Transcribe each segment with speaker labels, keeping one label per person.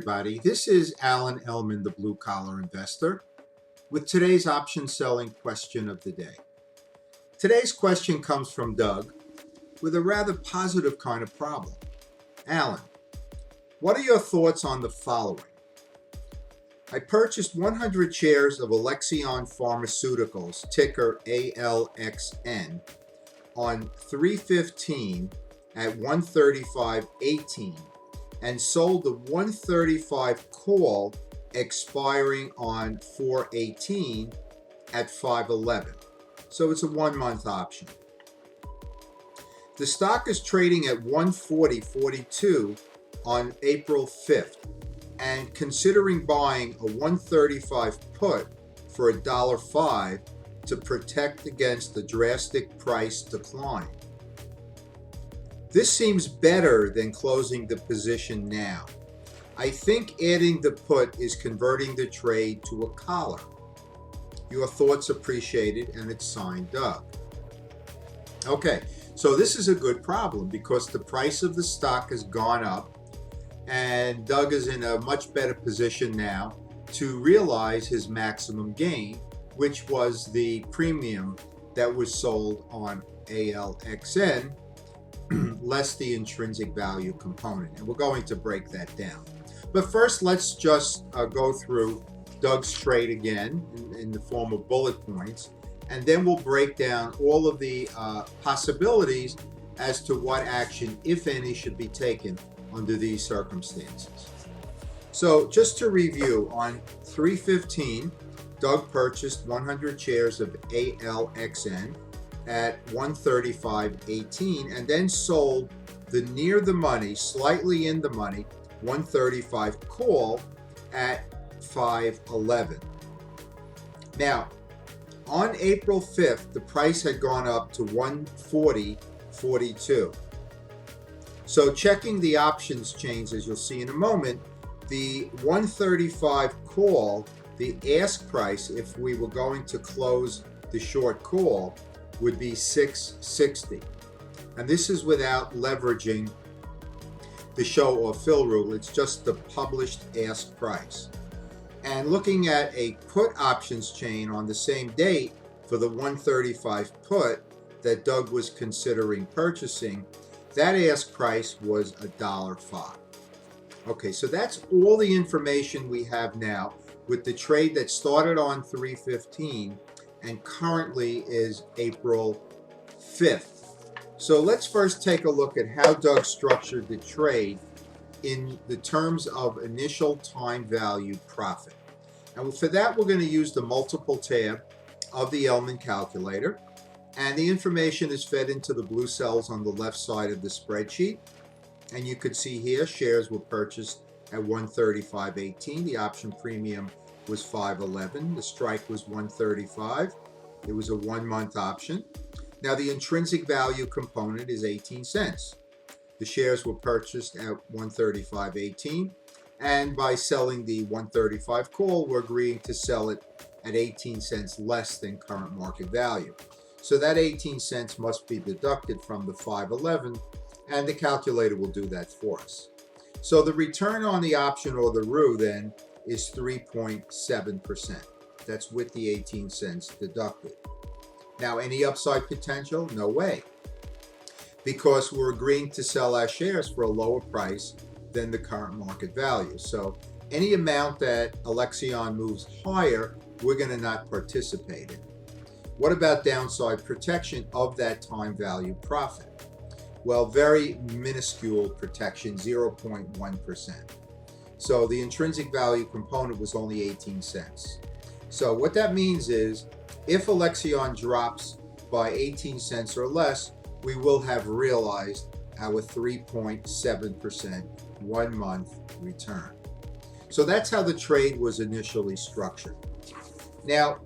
Speaker 1: everybody. This is Alan Ellman, the Blue Collar Investor, with today's option selling question of the day. Today's question comes from Doug with a rather positive kind of problem. Alan, what are your thoughts on the following? I purchased 100 shares of Alexion Pharmaceuticals, ticker ALXN, on 3/15 at 135.18 and sold the 135 call expiring on 4/18 at 5/11. So it's a 1-month option. The stock is trading at 140.42 on April 5th and considering buying a 135 put for $1.05 to protect against the drastic price decline. This seems better than closing the position now. I think adding the put is converting the trade to a collar. Your thoughts appreciated, and it's signed Doug. Okay, so this is a good problem because the price of the stock has gone up and Doug is in a much better position now to realize his maximum gain, which was the premium that was sold on ALXN less the intrinsic value component. And we're going to break that down. But first, let's just go through Doug's trade again in the form of bullet points, and then we'll break down all of the possibilities as to what action, if any, should be taken under these circumstances. So just to review, on 3/15, Doug purchased 100 shares of ALXN at 135.18 and then sold the near the money, slightly in the money, 135 call at 5/11. Now, on April 5th, the price had gone up to 140.42. So checking the options chains, as you'll see in a moment, the 135 call, the ask price, if we were going to close the short call, would be 660. And this is without leveraging the show or fill rule. It's just the published ask price. And looking at a put options chain on the same date for the 135 put that Doug was considering purchasing, that ask price was $1.05. Okay, so that's all the information we have now with the trade that started on 3/15 and currently is April 5th. So let's first take a look at how Doug structured the trade in the terms of initial time value profit. And for that, we're going to use the multiple tab of the Ellman Calculator. And the information is fed into the blue cells on the left side of the spreadsheet. And you could see here, shares were purchased at 135.18. The option premium was 5.11. The strike was 135. It was a 1-month option. Now the intrinsic value component is 18 cents. The shares were purchased at 135.18, and by selling the 135 call, we're agreeing to sell it at 18 cents less than current market value. So that 18 cents must be deducted from the 5.11, and the calculator will do that for us. So the return on the option, or the ROE, then is 3.7%. That's with the 18 cents deducted. Now, any upside potential? No way, because we're agreeing to sell our shares for a lower price than the current market value. So any amount that Alexion moves higher, we're going to not participate in. What about downside protection of that time value profit? Well, very minuscule protection, 0.1%. So the intrinsic value component was only 18 cents. So what that means is, if Alexion drops by 18 cents or less, we will have realized our 3.7% 1-month return. So that's how the trade was initially structured. Now,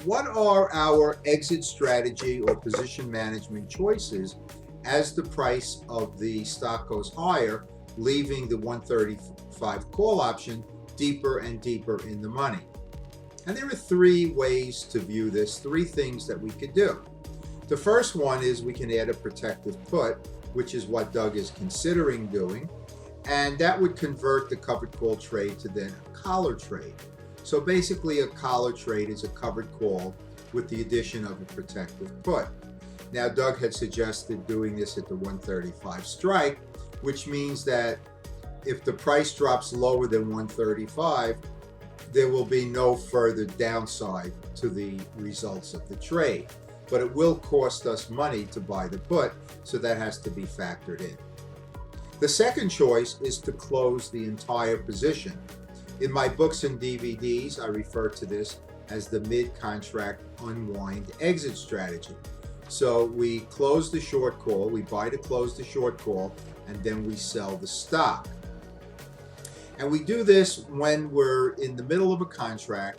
Speaker 1: what are our exit strategy or position management choices as the price of the stock goes higher, leaving the 135 call option deeper and deeper in the money? And there are 3 ways to view this, 3 things that we could do. The first one is we can add a protective put, which is what Doug is considering doing. and that would convert the covered call trade to then a collar trade. So basically a collar trade is a covered call with the addition of a protective put. Now Doug had suggested doing this at the 135 strike, which means that if the price drops lower than 135, there will be no further downside to the results of the trade. But it will cost us money to buy the put, so that has to be factored in. The second choice is to close the entire position. In my books and DVDs, I refer to this as the mid-contract unwind exit strategy. So we close the short call, we buy to close the short call, and then we sell the stock. And we do this when we're in the middle of a contract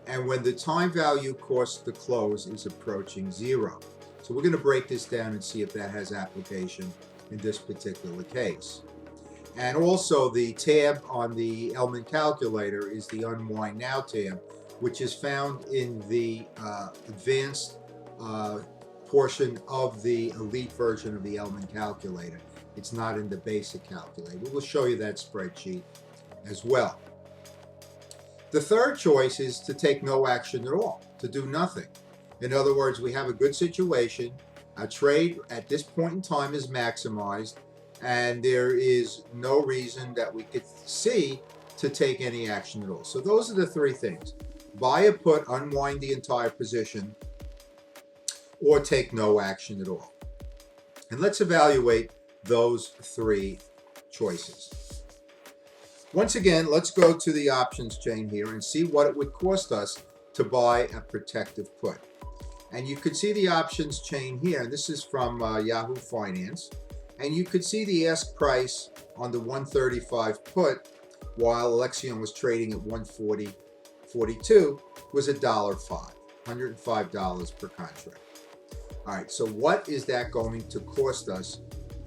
Speaker 1: and when the time value cost to close is approaching zero. So we're going to break this down and see if that has application in this particular case. And also the tab on the Ellman Calculator is the Unwind Now tab, which is found in the advanced portion of the elite version of the Ellman Calculator. It's not in the basic calculator. We'll show you that spreadsheet as well. The third choice is to take no action at all, to do nothing. In other words, we have a good situation, a trade at this point in time is maximized, and there is no reason that we could see to take any action at all. So those are the three things: buy a put, unwind the entire position, or take no action at all. And let's evaluate those three choices. Once again, let's go to the options chain here and see what it would cost us to buy a protective put. And you could see the options chain here. This is from Yahoo Finance. And you could see the ask price on the 135 put, while Alexion was trading at 140.42, was $1.05, $105 per contract. All right, so what is that going to cost us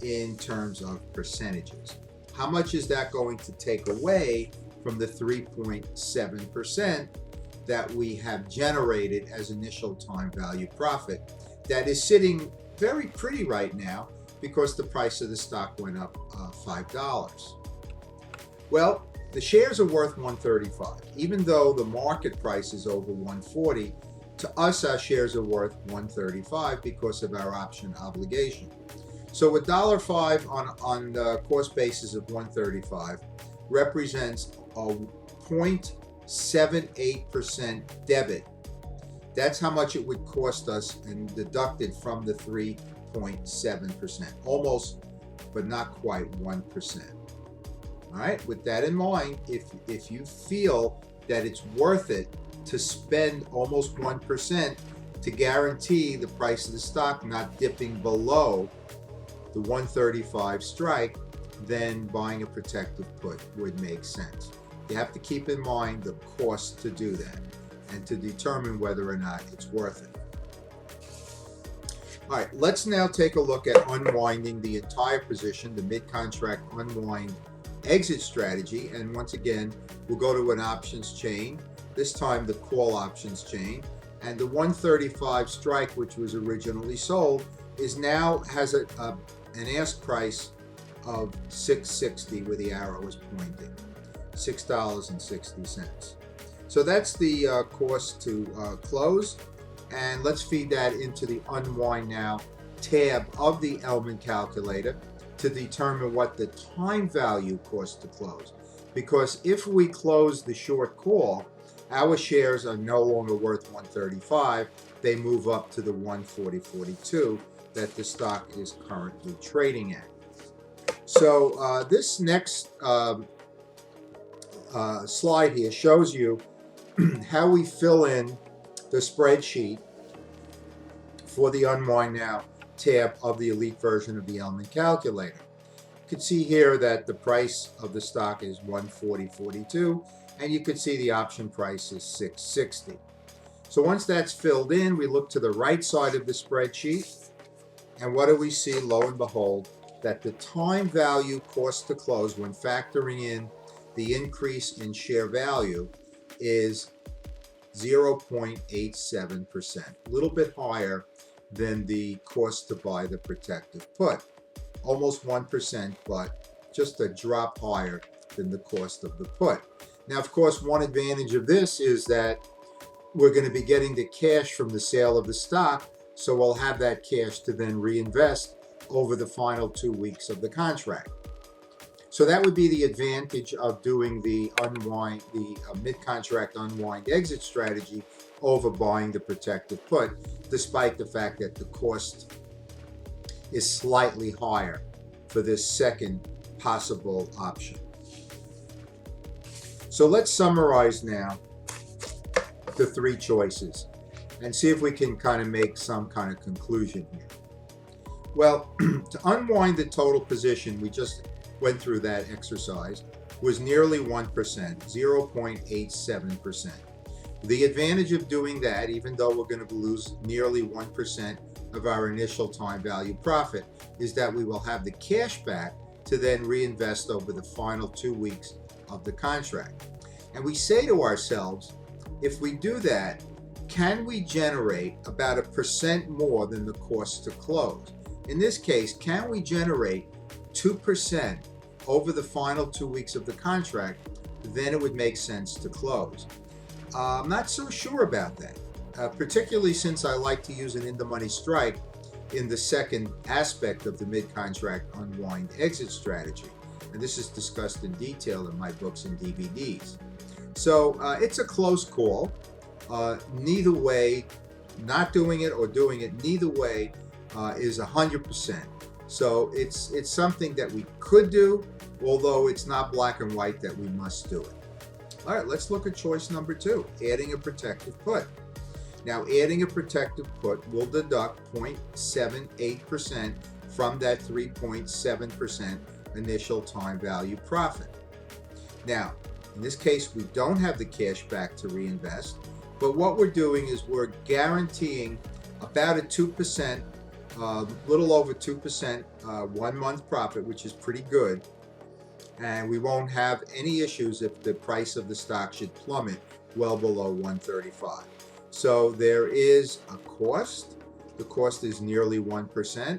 Speaker 1: in terms of percentages? How much is that going to take away from the 3.7% that we have generated as initial time value profit that is sitting very pretty right now because the price of the stock went up $5? Well, the shares are worth $135. Even though the market price is over $140, to us our shares are worth $135 because of our option obligation. So $1.05 on the cost basis of $135 represents a 0.78% debit. That's how much it would cost us and deducted from the 3.7%. Almost, but not quite 1%. All right, with that in mind, if you feel that it's worth it to spend almost 1% to guarantee the price of the stock not dipping below the 135 strike, then buying a protective put would make sense. You have to keep in mind the cost to do that and to determine whether or not it's worth it. All right, let's now take a look at unwinding the entire position, the mid-contract unwind exit strategy. And once again, we'll go to an options chain, this time the call options chain, and the 135 strike, which was originally sold, is now has an ask price of $6.60 where the arrow is pointing, $6.60. So that's the cost to close, and let's feed that into the Unwind Now tab of the Ellman Calculator to determine what the time value cost to close. Because if we close the short call, our shares are no longer worth $135, they move up to the $140.42 that the stock is currently trading at. So this next slide here shows you how we fill in the spreadsheet for the Unwind Now tab of the elite version of the Ellman Calculator. You can see here that the price of the stock is $140.42, and you can see the option price is $6.60. So once that's filled in, we look to the right side of the spreadsheet, and what do we see? Lo and behold, that the time value cost to close when factoring in the increase in share value is 0.87%, a little bit higher than the cost to buy the protective put. Almost 1%, but just a drop higher than the cost of the put. Now, of course, one advantage of this is that we're going to be getting the cash from the sale of the stock, so we'll have that cash to then reinvest over the final 2 weeks of the contract. So that would be the advantage of doing the mid-contract unwind exit strategy over buying the protective put, despite the fact that the cost is slightly higher for this second possible option. So let's summarize now the three choices and see if we can kind of make some kind of conclusion here. Well, to unwind the total position, we just went through that exercise, was nearly 1%, 0.87%. The advantage of doing that, even though we're going to lose nearly 1% of our initial time value profit, is that we will have the cash back to then reinvest over the final 2 weeks of the contract. And we say to ourselves, if we do that, can we generate about 1% more than the cost to close? In this case, can we generate 2% over the final 2 weeks of the contract? Then it would make sense to close. I'm not so sure about that, particularly since I like to use an in-the-money strike in the second aspect of the mid-contract unwind exit strategy. And this is discussed in detail in my books and DVDs. So it's a close call. Neither way, not doing it or doing it, neither way is 100%. So it's something that we could do, although it's not black and white that we must do it. All right, let's look at choice number 2, adding a protective put. Now, adding a protective put will deduct 0.78% from that 3.7% initial time value profit. Now, in this case, we don't have the cash back to reinvest, but what we're doing is we're guaranteeing about a 2%, little over 2% 1 month profit, which is pretty good. And we won't have any issues if the price of the stock should plummet well below 135. So there is a cost. The cost is nearly 1%,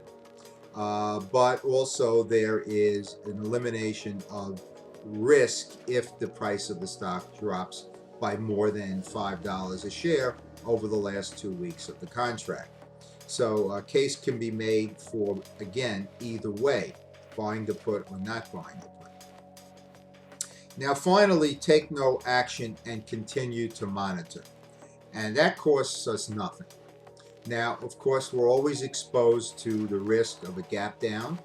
Speaker 1: but also there is an elimination of risk if the price of the stock drops by more than $5 a share over the last 2 weeks of the contract. So a case can be made for, again, either way, buying the put or not buying the put. Now finally, take no action and continue to monitor. And that costs us nothing. Now, of course, we're always exposed to the risk of a gap down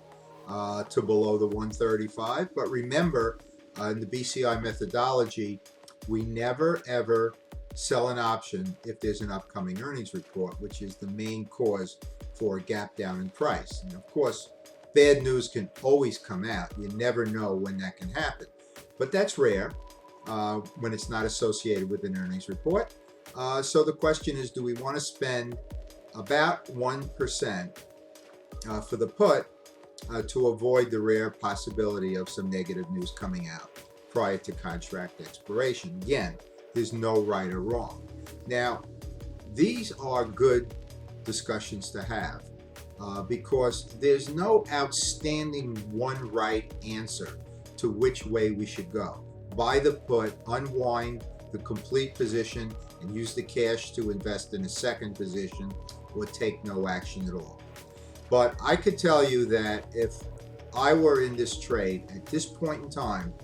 Speaker 1: to below the 135. But remember, in the BCI methodology, we never ever sell an option if there's an upcoming earnings report, which is the main cause for a gap down in price. And of course, bad news can always come out. You never know when that can happen. But that's rare when it's not associated with an earnings report. So the question is, do we want to spend about 1% for the put to avoid the rare possibility of some negative news coming out prior to contract expiration? Again, there's no right or wrong. Now, these are good discussions to have because there's no outstanding one right answer to which way we should go. Buy the put, unwind the complete position, and use the cash to invest in a second position, or take no action at all. But I could tell you that if I were in this trade at this point in time,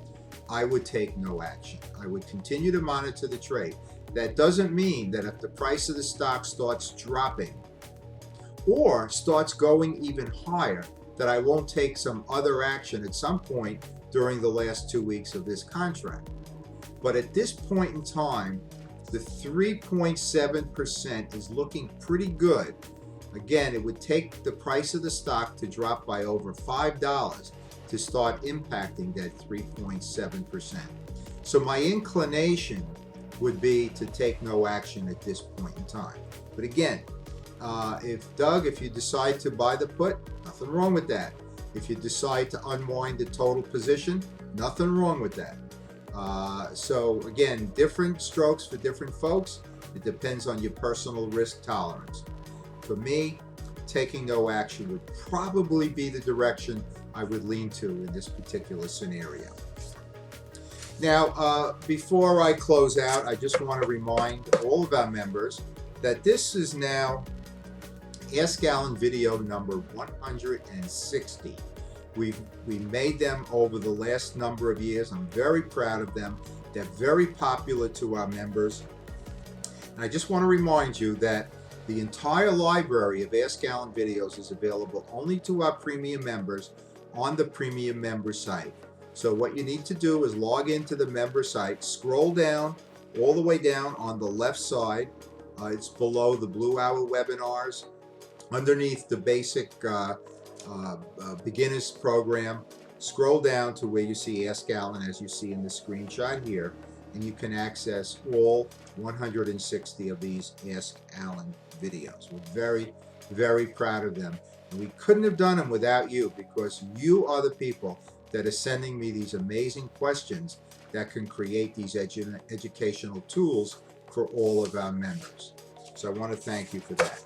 Speaker 1: I would take no action. I would continue to monitor the trade. That doesn't mean that if the price of the stock starts dropping or starts going even higher, that I won't take some other action at some point during the last 2 weeks of this contract. But at this point in time, the 3.7% is looking pretty good. Again, it would take the price of the stock to drop by over $5 to start impacting that 3.7%. So my inclination would be to take no action at this point in time. But again, if you decide to buy the put, nothing wrong with that. If you decide to unwind the total position, nothing wrong with that. So again, different strokes for different folks. It depends on your personal risk tolerance. For me, taking no action would probably be the direction I would lean to in this particular scenario. Now, before I close out, I just want to remind all of our members that this is now Ask Alan video number 160. We made them over the last number of years. I'm very proud of them. They're very popular to our members. And I just want to remind you that the entire library of Ask Alan videos is available only to our premium members on the premium member site. So what you need to do is log into the member site, scroll down, all the way down on the left side. It's below the Blue Hour webinars, underneath the basic beginners program. Scroll down to where you see Ask Alan, as you see in the screenshot here, and you can access all 160 of these Ask Alan videos. We're very, very proud of them. And we couldn't have done them without you, because you are the people that are sending me these amazing questions that can create these educational tools for all of our members. So I want to thank you for that.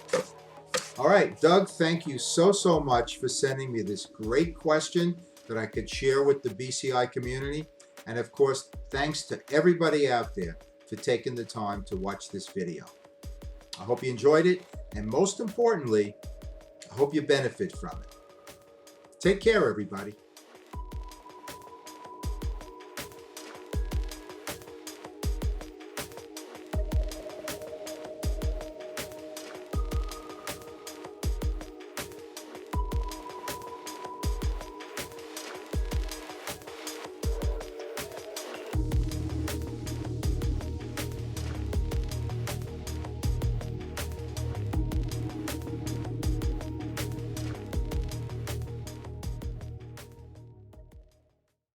Speaker 1: All right, Doug, thank you so much for sending me this great question that I could share with the BCI community. And of course, thanks to everybody out there for taking the time to watch this video. I hope you enjoyed it, and most importantly, I hope you benefit from it. Take care, everybody.